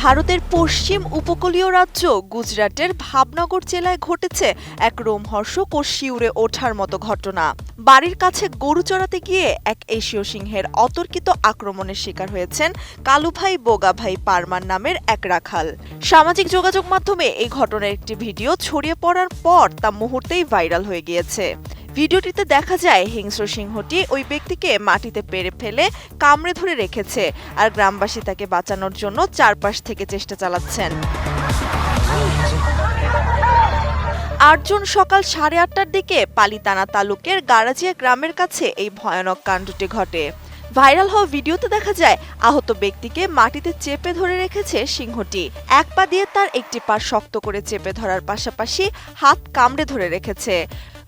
ভারতের পশ্চিম উপকূলীয় রাজ্য গুজরাটের ভাবনগর জেলায় ঘটেছে এক রোমহর্ষক ও শিউরে ওঠার মতো ঘটনা। বাড়ির কাছে গরু চড়াতে গিয়ে এক এশীয় সিংহের অতর্কিত আক্রমণের শিকার হয়েছেন কালুভাই বোগাভাই পারমার নামের এক রাখাল। সামাজিক যোগাযোগ মাধ্যমে এই ঘটনার একটি ভিডিও ছড়িয়ে পড়ার পর তা মুহূর্তেই ভাইরাল হয়ে গিয়েছে। ভিডিওটিতে দেখা যায় হিংস্র সিংহটি ওই ব্যক্তিকে মাটিতে পেড়ে ফেলে কামড়ে ধরে রেখেছে, আর গ্রামবাসী তাকে বাঁচানোর জন্য চারপাশ থেকে চেষ্টা চালাচ্ছেন। ৮ জুন সকাল ৮:৩০টার দিকে পালিতানা তালুকের গারাজিয়া গ্রামের কাছে এই ভয়ানক কাণ্ডটি ঘটে। ভাইরাল হওয়া ভিডিওতে দেখা যায় আহত ব্যক্তিকে মাটিতে চেপে ধরে রেখেছে সিংহটি। এক পা দিয়ে তার একটি পা শক্ত করে চেপে ধরার পাশাপাশি হাত কামড়ে ধরে রেখেছে।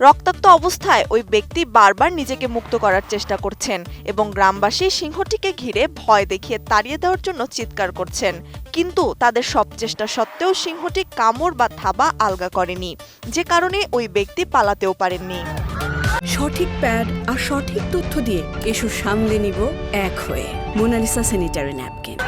রক্তাক্ত অবস্থায় ওই ব্যক্তি বারবার নিজেকে মুক্ত করার চেষ্টা করছেন এবং গ্রামবাসী সিংহটিকে ঘিরে ভয় দেখিয়ে তাড়িয়ে দেওয়ার জন্য চিৎকার করছেন। কিন্তু তাদের সব চেষ্টা সত্ত্বেও সিংহটি কামড় বা থাবা আলগা করেনি, যে কারণে ওই ব্যক্তি পালাতেও পারেননি। সঠিক প্যাড আর সঠিক তথ্য দিয়ে কেশু সামলে নিব এক হয়ে। Monalisa sanitary napkin.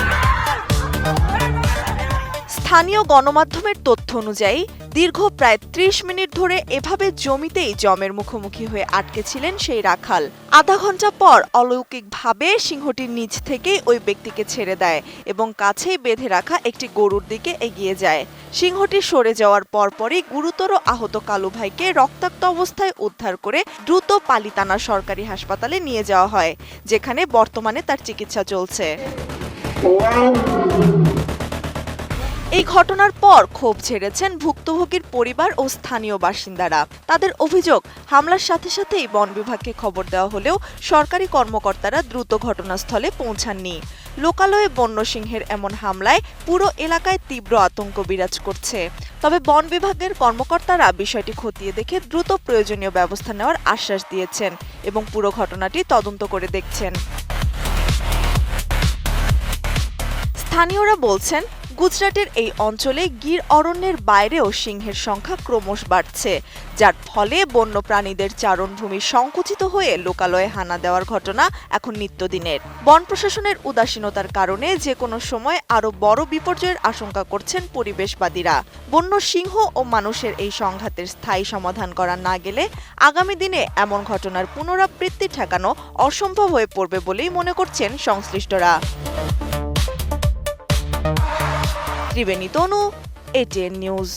স্থানীয় গণমাধ্যমের তথ্য অনুযায়ী দীর্ঘ প্রায় ৩০ মিনিট ধরে এভাবে জমিতেই যমের মুখোমুখি হয়ে আটকে ছিলেন সেই রাখাল। আধা ঘন্টা পর অলৌকিকভাবে সিংহটি নিচ থেকেই ওই ব্যক্তিকে ছেড়ে দেয় এবং কাছেই বেঁধে রাখা একটি গরুর দিকে এগিয়ে যায়। সিংহটি সরে যাওয়ার পরপরই গুরুতর আহত কালুভাইকে রক্তাক্ত অবস্থায় উদ্ধার করে দ্রুত পালিতানা সরকারি হাসপাতালে নিয়ে যাওয়া হয়, যেখানে বর্তমানে তার চিকিৎসা চলছে। এই ঘটনার পর ক্ষোভ ঝেড়েছেন ভুক্তভোগীর পরিবার ও স্থানীয় বাসিন্দারা। তাদের অভিযোগ, হামলার সাথে সাথেই বন বিভাগকে খবর দেওয়া হলেও সরকারি কর্মকর্তারা দ্রুত ঘটনাস্থলে পৌঁছাননি। লোকালয়ে বন্য সিংহের এমন হামলায় পুরো এলাকায় তীব্র আতঙ্ক বিরাজ করছে। তবে বন বিভাগের কর্মকর্তারা বিষয়টি খতিয়ে দেখে দ্রুত প্রয়োজনীয় ব্যবস্থা নেওয়ার আশ্বাস দিয়েছেন এবং পুরো ঘটনাটি তদন্ত করে দেখছেন। স্থানীয়রা বলছেন, গুজরাটের এই অঞ্চলে গির অরণ্যের বাইরেও সিংহের সংখ্যা ক্রমশ বাড়ছে, যার ফলে বন্যপ্রাণীদের চারণভূমি সংকুচিত হয়ে লোকালয়ে হানা দেওয়ার ঘটনা এখন নিত্যদিনের। বন প্রশাসনের উদাসীনতার কারণে যে কোনো সময় আরও বড় বিপর্যয়ের আশঙ্কা করছেন পরিবেশবাদীরা। বন্য সিংহ ও মানুষের এই সংঘাতের স্থায়ী সমাধান করা না গেলে আগামী দিনে এমন ঘটনার পুনরাবৃত্তি ঠেকানো অসম্ভব হয়ে পড়বে বলেই মনে করছেন সংশ্লিষ্টরা। ত্রিবেণী তনু, এটিএন নিউজ।